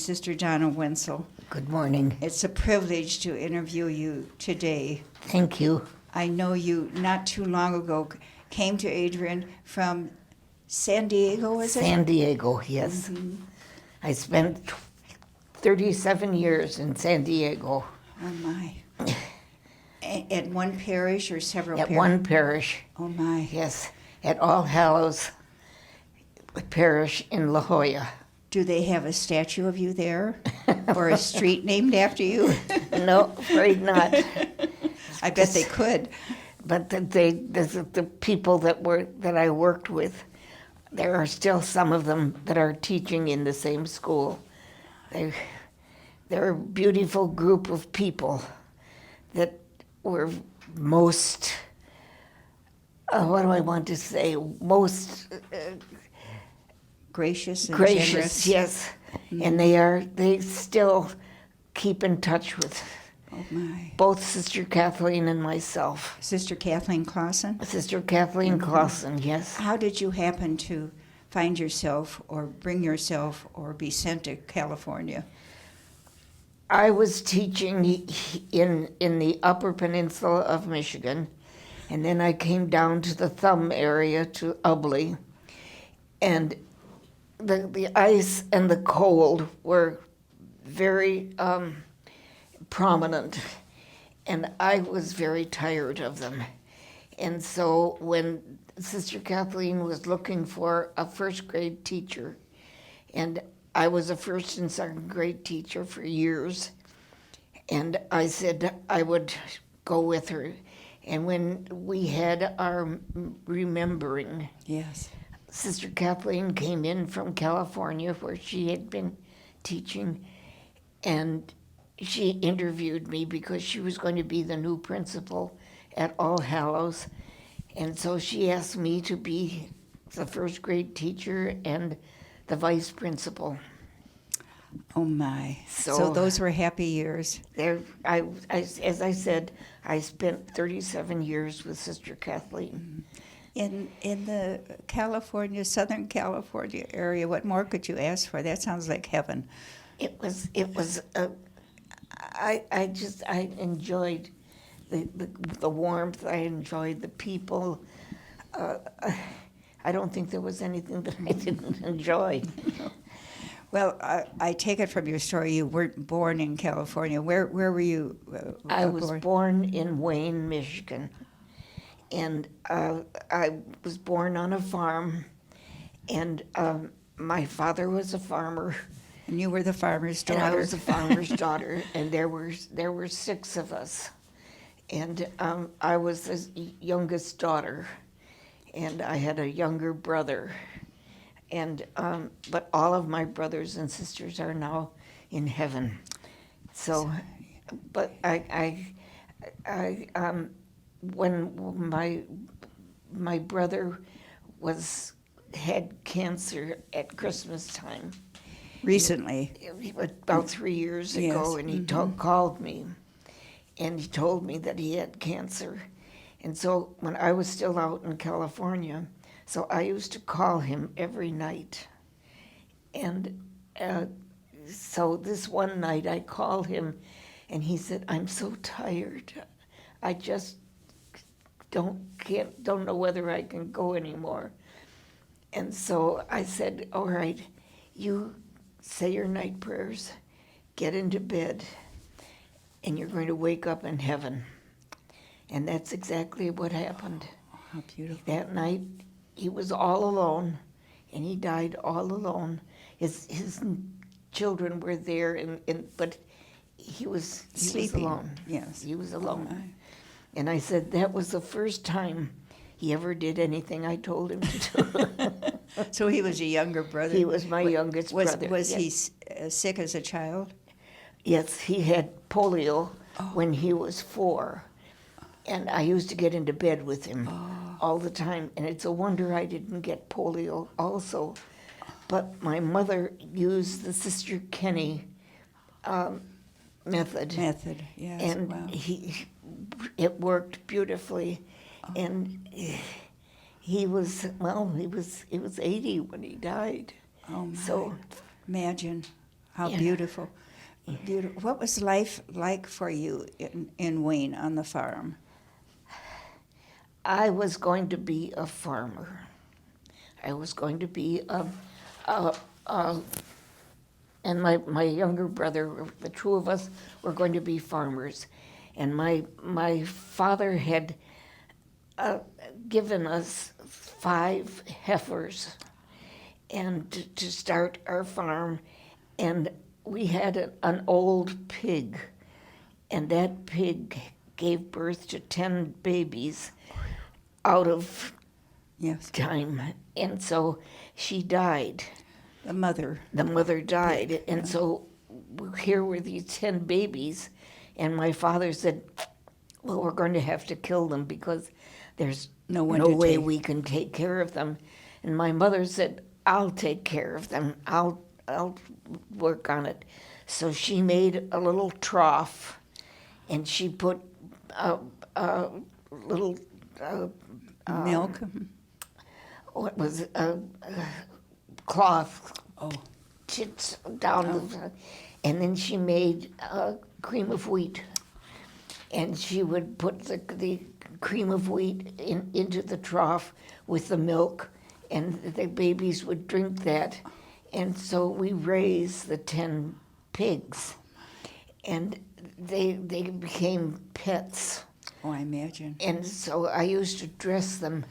Sister Donna Wencel. Good morning. It's a privilege to interview you today. Thank you. I know you not too long ago came to Adrian from San Diego, was it? San Diego, yes. Mm-hmm. I spent 37 years in San Diego. Oh, my. At one parish or several At parishes? one parish, Oh, my. yes, at All Hallows Parish in La Jolla. Do they have a statue of you there? Or a street named after you? No, afraid not. I bet they could. But the people that I worked with, there are still some of them that are teaching in the same school. They're a beautiful group of people that were most, what do I want to say, most Gracious and gracious, generous. yes. Mm-hmm. And they still keep in touch with Oh, my. both Sister Kathleen and myself. Sister Kathleen Clausen? Sister Kathleen Clausen, yes. How did you happen to find yourself or bring yourself or be sent to California? I was teaching in the Upper Peninsula of Michigan, and then I came down to the Thumb area to Ubly, and the ice and the cold were very prominent, and I was very tired of them. And so when Sister Kathleen was looking for a first grade teacher, and I was a first and second grade teacher for years, and I said I would go with her. And when we had our remembering, Yes. Sister Kathleen came in from California where she had been teaching, and she interviewed me because she was going to be the new principal at All Hallows. And so she asked me to be the first grade teacher and the vice principal. Oh, my. So- So those were happy years. As I said, I spent 37 years with Sister Kathleen. In the Southern California area, what more could you ask for? That sounds like heaven. It was. I enjoyed the warmth. I enjoyed the people. I don't think there was anything that I didn't enjoy. Well, I take it from your story you weren't born in California. Where were you I was born in Wayne, Michigan, and I was born on a farm, and my father was a farmer. And you were the farmer's daughter. And I was a farmer's daughter, and there were 6 of us, and I was the youngest daughter, and I had a younger brother, and but all of my brothers and sisters are now in heaven. So, but when my brother had cancer at Christmas time. Recently. About 3 years ago, Yes. and he called me, and he told me that he had cancer. And so when I was still out in California, so I used to call him every night. And so this one night I called him, and he said, "I'm so tired. I just don't know whether I can go anymore." And so I said, "All right, you say your night prayers, get into bed, and you're going to wake up in heaven." And that's exactly what happened. How beautiful. That night, he was all alone, and he died all alone. His children were there, but he was Sleeping. alone. Yes. He was Oh, alone. my. And I said that was the first time he ever did anything I told him to do. So he was a younger brother. He was my youngest brother. Was yes. he sick as a child? Yes, he had polio Oh. when he was 4. And I used to get into bed with him all the time. And it's a wonder I didn't get polio also. But my mother used the Sister Kenny method. Yes. And Wow. it worked beautifully. And he was 80 when he died. Oh, my. So Imagine. How Yeah. beautiful. Beautiful. What was life like for you in Wayne on the farm? I was going to be a farmer. I was going to be a and my younger brother, the two of us, were going to be farmers. And my father had given us 5 heifers and to start our farm. And we had an old pig, and that pig gave birth to 10 babies out of Yes. time. And so she died. The mother. The mother died. And so here were these 10 babies, and my father said, well, we're going to have to kill them because there's No no one to way take. we can take care of them. And my mother said, I'll take care of them. I'll work on it. So she made a little trough, and she put a little Milk. what was it, cloth Oh. chits down and then she made cream of wheat, and she would put the cream of wheat into the trough with the milk, and the babies would drink that. And so we raised the 10 pigs, and they became pets. Oh, I imagine. And so I used to dress them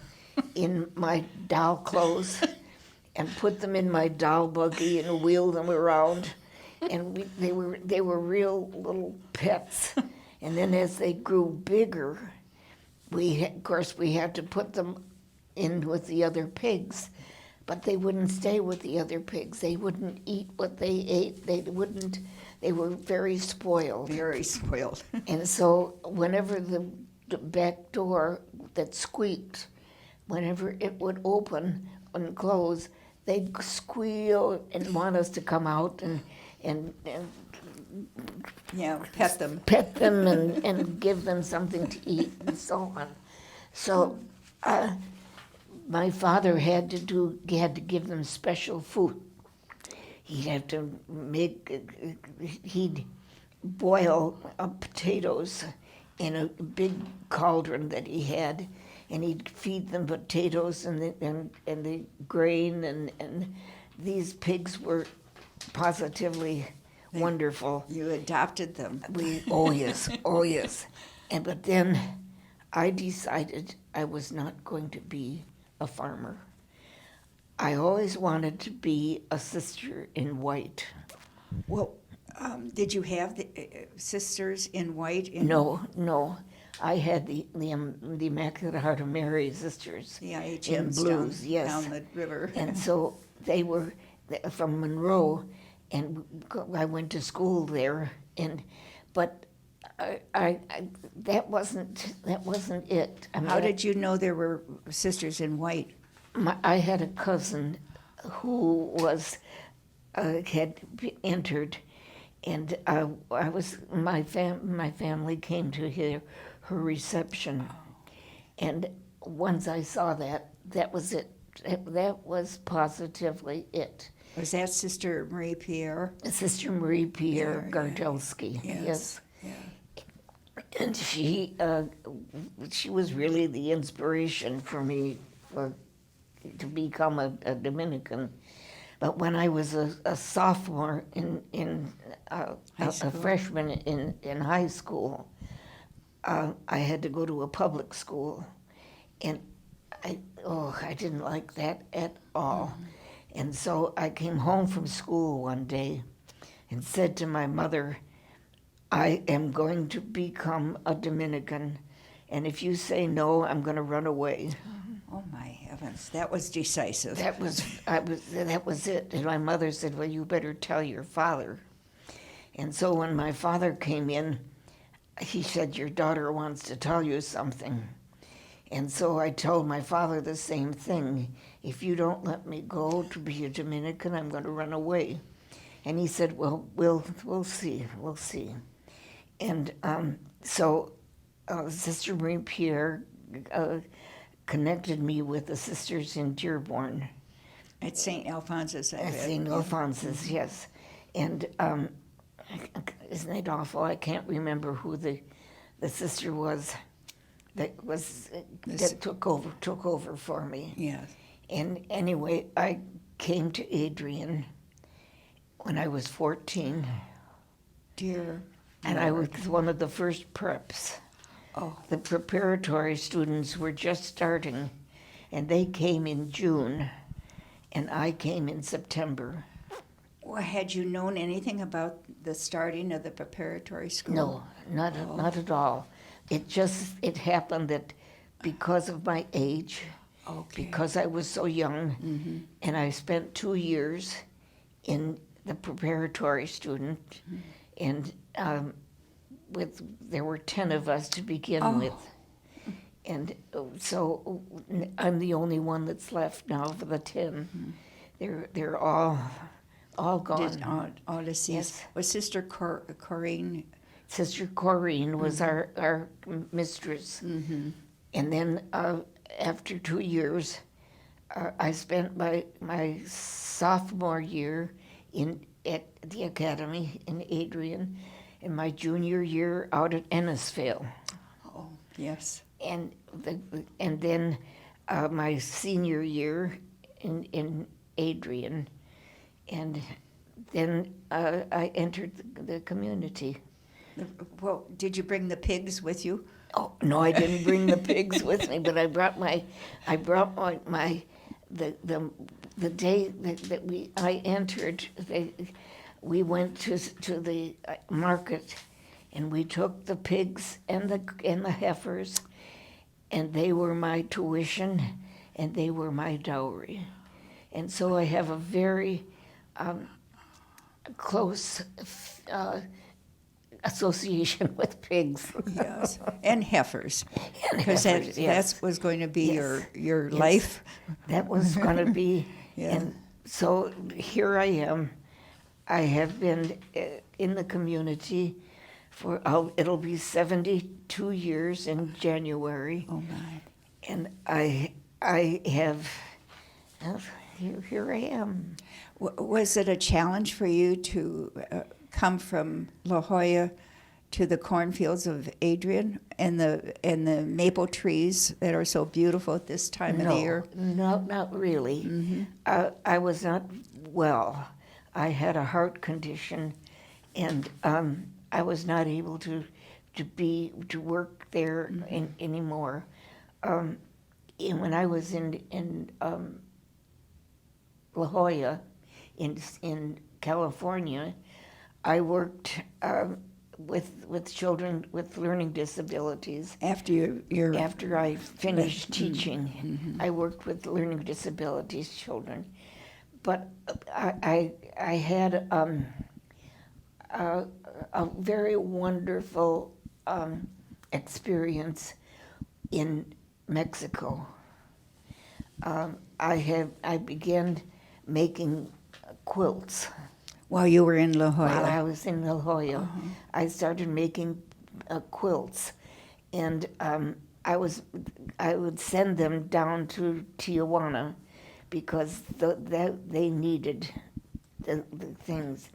in my doll clothes and put them in my doll buggy and wheel them around. And they were real little pets. And then as they grew bigger, of course we had to put them in with the other pigs. But they wouldn't stay with the other pigs. They wouldn't eat what they ate. They were very spoiled. Very spoiled. And so whenever the back door that squeaked, whenever it would open and close, they'd squeal and want us to come out and Yeah, pet them. pet them and give them something to eat and so on. So my father had to give them special food. He'd have to he'd boil potatoes in a big cauldron that he had, and he'd feed them potatoes and the grain, and these pigs were positively wonderful. You adopted them. Oh yes, oh yes. But then I decided I was not going to be a farmer. I always wanted to be a sister in white. Well, did you have the sisters in white? No. I had the Immaculate Heart of Mary Sisters The in IHMs blues, down, yes. down the river. And so they were from Monroe, and I went to school there. But that wasn't it. I mean, How did you know there were sisters in white? I had a cousin who had entered, and my family came to her reception, and once I saw that was it. That was positively it. Was that Sister Marie Pierre? Sister Marie Pierre Yeah, Gardelski. Yes. Yeah. And she was really the inspiration for me to become a Dominican. But when I was a sophomore a freshman in high school, I had to go to a public school, and I didn't like that at all. Mm-hmm. And so I came home from school one day and said to my mother, I am going to become a Dominican, and if you say no, I'm going to run away. Oh my heavens, that was decisive. That was it. And my mother said, well, you better tell your father. And so when my father came in, he said, your daughter wants to tell you something. And so I told my father the same thing. If you don't let me go to be a Dominican, I'm going to run away. And he said, well, we'll see. And so Sister Marie Pierre connected me with the sisters in Dearborn. At St. Alphonsus, I At read. St. Yeah. Alphonsus, yes. And isn't it awful? I can't remember who the sister was that took over for me. Yes. And anyway, I came to Adrian when I was 14, Dear. and I was one of the first preps. Oh. The preparatory students were just starting, and they came in June, and I came in September. Well, had you known anything about the starting of the preparatory school? No, not at all. It happened that because of my age, Okay. because I was so young, and I spent 2 years in the preparatory student, and there were 10 of us to begin with, and so I'm the only one that's left now of the 10. They're all gone. All deceased. Yes. Was Sister Corinne? Sister Corrine was our mistress, and then after 2 years, I spent my sophomore year at the academy in Adrian, and my junior year out at Ennisville, Oh, yes. and then my senior year in Adrian, and then I entered the community. Well, did you bring the pigs with you? Oh no, I didn't bring the pigs with me, but I brought my the day that I entered. We went to the market, and we took the pigs and the heifers, and they were my tuition, and they were my dowry, and so I have a very close association with pigs. Yes. And heifers. And Because heifers, yes. that was going to be Yes. your Yes. life. That was going to be, Yeah. and so here I am. I have been in the community for, it'll be 72 years in January, Oh, my. and I have, here I am. Was it a challenge for you to come from La Jolla to the cornfields of Adrian and the maple trees that are so beautiful at this time of the year? No, not really. I was not well. I had a heart condition, and I was not able to work there anymore. And when I was in La Jolla, in California, I worked with children with learning disabilities. After your After I finished teaching, I worked with learning disabilities children. But I had a very wonderful experience in Mexico. I began making quilts. while you were in La Jolla. While I was in La Jolla, I started making quilts, and I would send them down to Tijuana because they needed the things.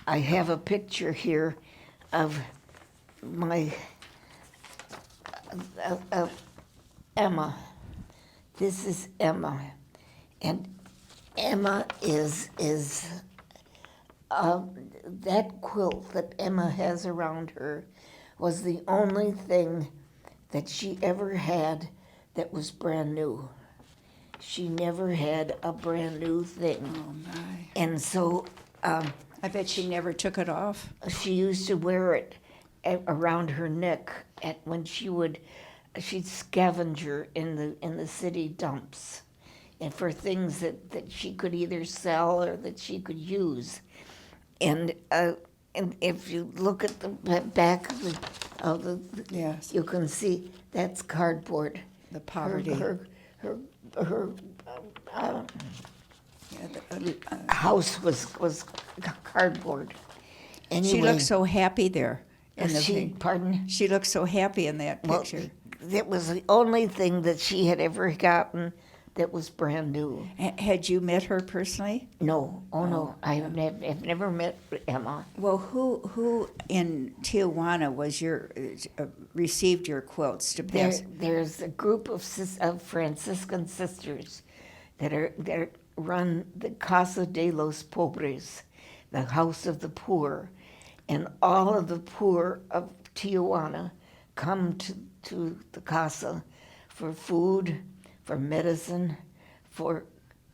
I have a picture here of my Emma. This is Emma, and Emma is that quilt that Emma has around her was the only thing that she ever had that was brand new. She never had a brand new thing. Oh, my. And so I bet she never took it off. she used to wear it around her neck when she'd scavenger in the city dumps, and for things that she could either sell or that she could use. And if you look at the back of the Yes. you can see that's cardboard. The poverty. Her Yeah, house was cardboard. Anyway, she looked so happy there in the thing. pardon? She looked so happy in that Well, picture. that was the only thing that she had ever gotten that was brand new. Had you met her personally? No, no, Oh, I've never met Emma. Well, who in Tijuana was received your quilts to pass? There's a group of Franciscan sisters that run the Casa de los Pobres, the House of the Poor, and all of the poor of Tijuana come to the casa for food, for medicine, for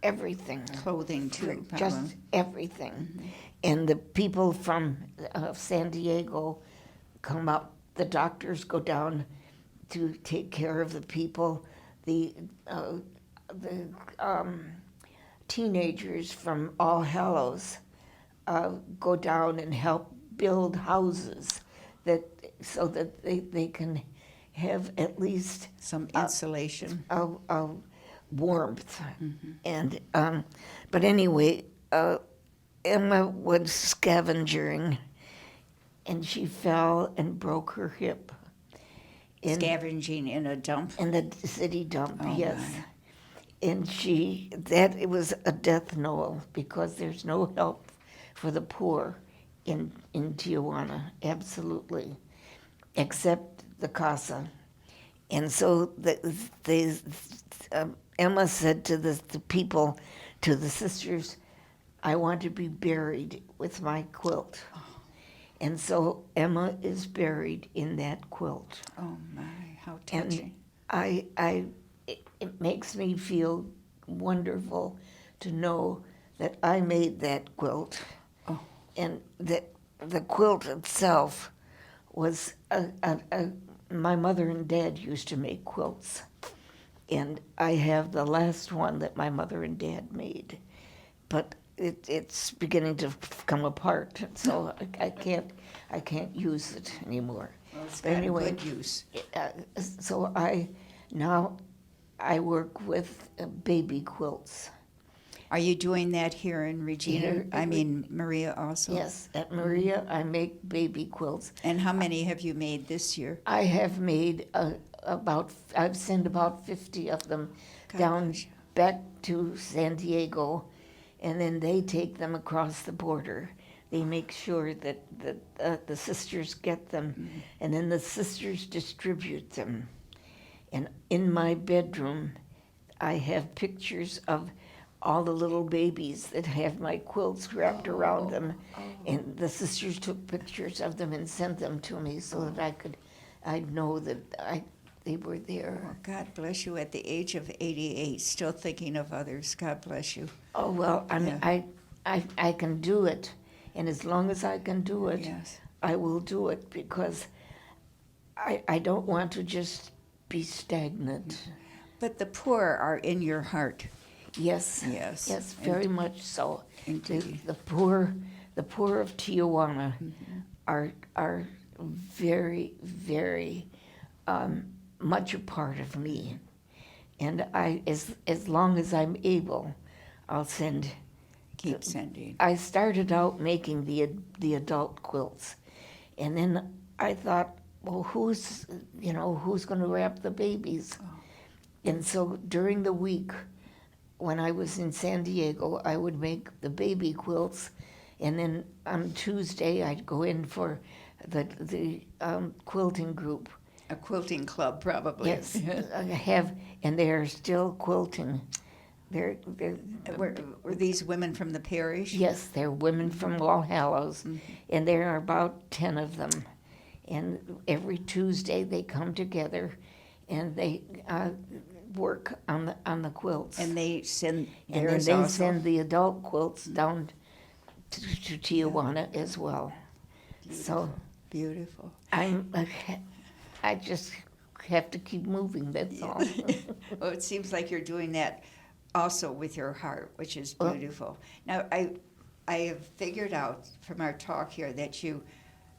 everything. Clothing too, For just probably. everything. And the people from San Diego come up. The doctors go down to take care of the people. The teenagers from All Hallows go down and help build houses so that they can have at least Some insulation. a warmth. And but anyway, Emma was scavenging, and she fell and broke her hip. Scavenging in a dump. In the city dump, Oh, yes. my. And it was a death knell because there's no help for the poor in Tijuana, absolutely, except the casa. And so Emma said to the people, to the sisters, I want to be buried with my quilt. And so Emma is buried in that quilt. Oh my, how touching. And it makes me feel wonderful to know that I made that quilt. Oh. And that the quilt itself was my mother and dad used to make quilts. And I have the last one that my mother and dad made. But it's beginning to come apart, so I can't use it anymore. Well, it's But got anyway, good use. so now I work with baby quilts. Are you doing that here in Regina? Here, I mean, Maria also? Yes, at Maria I make baby quilts. And how many have you made this year? I have made I've sent about 50 of them down Gosh. back to San Diego, and then they take them across the border. They make sure that the sisters get them, and then the sisters distribute them. And in my bedroom, I have pictures of all the little babies that have my quilts wrapped around them, and the sisters took pictures of them and sent them to me so that I'd know that they were there. Oh, God bless you at the age of 88, still thinking of others. God bless you. Oh well, I mean, Yeah. I can do it, and as long as I can do it, Yes. I will do it because I don't want to just be stagnant. But the poor are in your heart. Yes. Yes. Yes, very much so. Indeed. The poor of Tijuana are very, very much a part of me, and as long as I'm able, I'll send. Keep sending. I started out making the adult quilts, and then I thought, well, who's going to wrap the babies? And so during the week, when I was in San Diego, I would make the baby quilts, and then on Tuesday I'd go in for the quilting group. A quilting club, probably. Yes, I have, and they are still quilting. They're Were these women from the parish? yes, they're women from All Hallows, and there are about 10 of them. And every Tuesday they come together, and they work on the quilts. And they send And then theirs they also? send the adult quilts down to Tijuana as well. So Beautiful. I just have to keep moving, that's all. Well, it seems like you're doing that also with your heart, which is Well- beautiful. Now, I have figured out from our talk here that you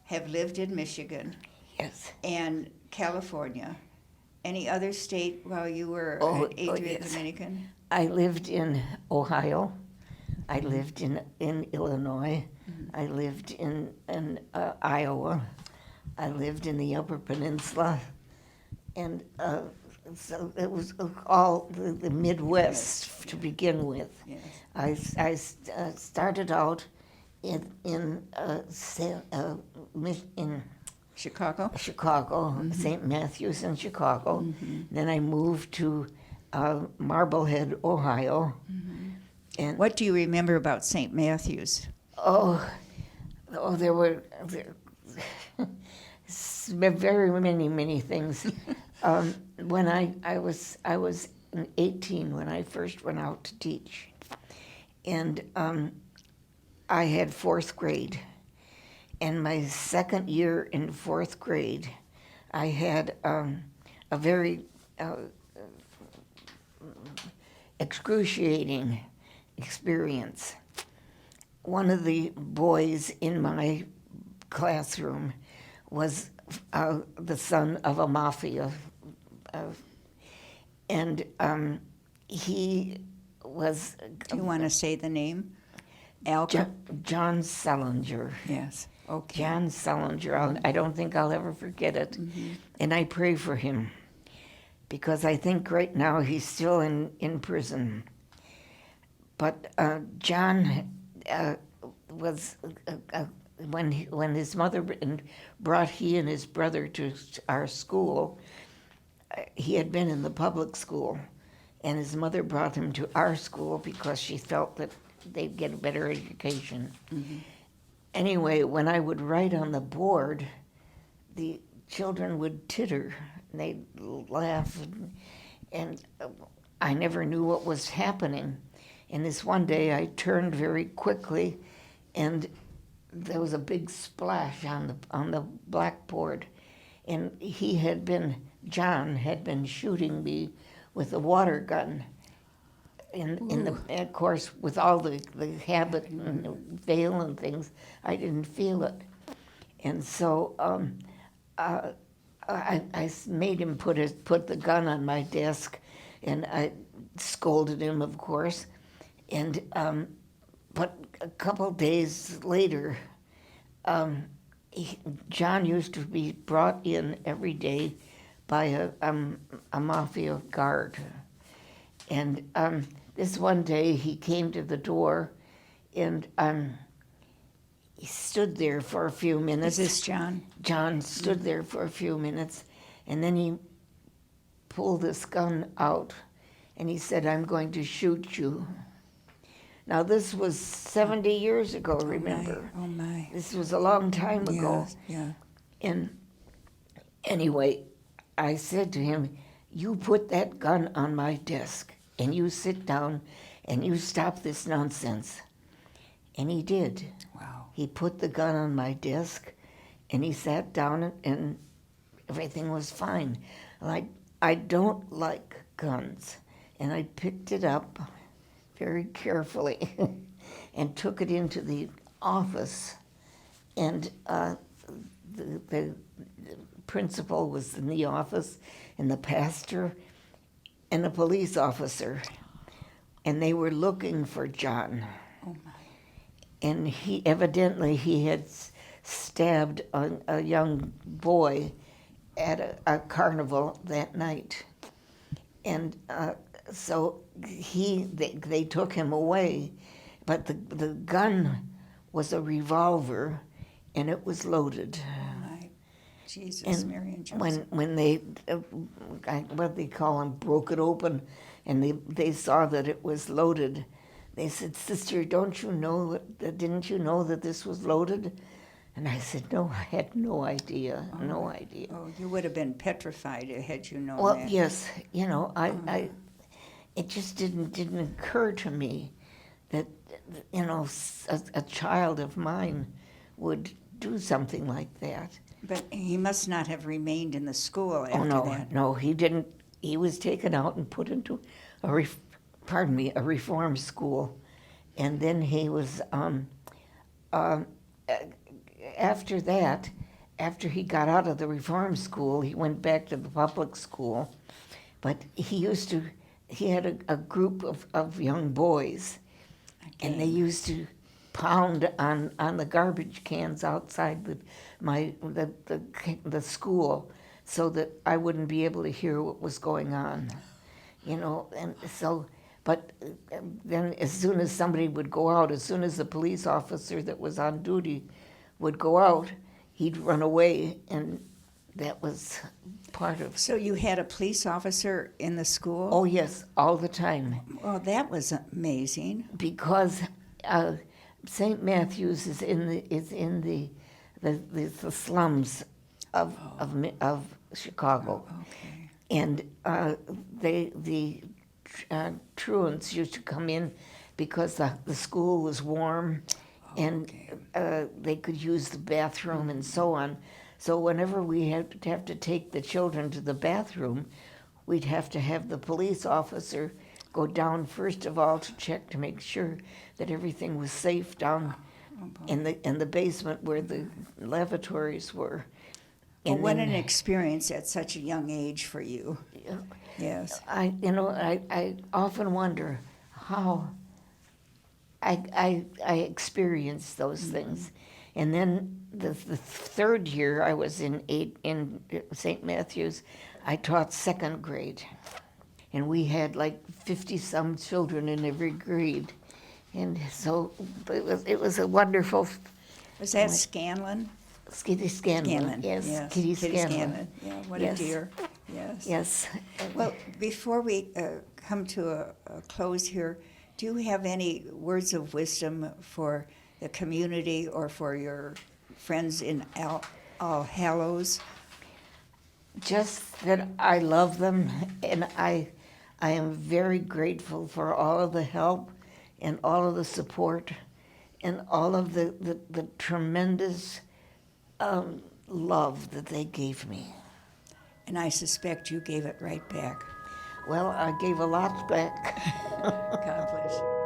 have lived in Michigan Yes. and California. Any other state while you were at Adrian yes. Dominican? I lived in Ohio. I lived in Illinois. I lived in Iowa. I lived in the Upper Peninsula, and so it was all the Midwest to begin with. Yes. I started out in Chicago? Chicago, St. Matthew's in Chicago. Then I moved to Marblehead, Ohio. And What do you remember about St. Matthew's? there were very many things. When I was 18 when I first went out to teach, and I had fourth grade. And my second year in fourth grade, I had a very excruciating experience. One of the boys in my classroom was the son of a mafia, and he was. Do you want to say the name? Alka? John Selinger. Yes. Okay. John Selinger. I don't think I'll ever forget it. And I pray for him because I think right now he's still in prison. But John was, when his mother brought he and his brother to our school, he had been in the public school, and his mother brought him to our school because she felt that they'd get a better education. Anyway, when I would write on the board, the children would titter, and they'd laugh, and I never knew what was happening. And this one day I turned very quickly, and there was a big splash on the blackboard, and John had been shooting me with a water gun. Of course, with all the habit and the veil and things, I didn't feel it. And so I made him put the gun on my desk, and I scolded him, of course. And but a couple days later, John used to be brought in every day by a mafia guard. And this one day he came to the door, and he stood there for a few minutes. Is this John? John stood there for a few minutes, and then he pulled this gun out, and he said, "I'm going to shoot you." Now this was 70 years ago, remember? Oh my. This was a long time ago. Yeah. And anyway, I said to him, "You put that gun on my desk, and you sit down, and you stop this nonsense." And he did. Wow. He put the gun on my desk, and he sat down, and everything was fine. I don't like guns, and I picked it up very carefully and took it into the office, and the principal was in the office, and the pastor, and a police officer, and they were looking for John. Oh my. And he had stabbed a young boy at a carnival that night, and so they took him away, but the gun was a revolver, and it was loaded. Oh my. Jesus, And Mary and Joseph. when they what they call them, broke it open, and they saw that it was loaded, they said, "Sister, didn't you know that this was loaded?" And I said, "No, I had no idea, no idea." Oh, you would have been petrified had you known Well, that. yes, it just didn't occur to me that a child of mine would do something like that. But he must not have remained in the school after that. No, he didn't. He was taken out and put into a reform school, and then he was after that. After he got out of the reform school, he went back to the public school, but he had a group of young boys, and they used to pound on the garbage cans outside the school, so that I wouldn't be able to hear what was going on, you know. And so, but then as soon as somebody would go out, as soon as the police officer that was on duty would go out, he'd run away, and that was part of. So you had a police officer in the school? Oh yes, all the time, Well, that was amazing. because St. Matthew's is in the slums of Chicago. Okay. And the truants used to come in because the school was warm, and they could use the bathroom and so on. So whenever we had to have to take the children to the bathroom, we'd have to have the police officer go down first of all to check to make sure that everything was safe down in the basement where the lavatories were. Well, And what then- an experience at such a young age for you. Yes. I often wonder how I experienced those things. And then the third year I was in St. Matthew's, I taught second grade. And we had like 50-some children in every grade. And so it was a wonderful. Was that Scanlon? Kitty Scanlon. Yes, Kitty Scanlon. Yeah, what Yes. a dear. Yes. Yes. Well, before we come to a close here, do you have any words of wisdom for the community or for your friends in All Hallows? Just that I love them, and I am very grateful for all of the help and all of the support and all of the tremendous love that they gave me. And I suspect you gave it right back. Well, I gave a lot back. God bless you.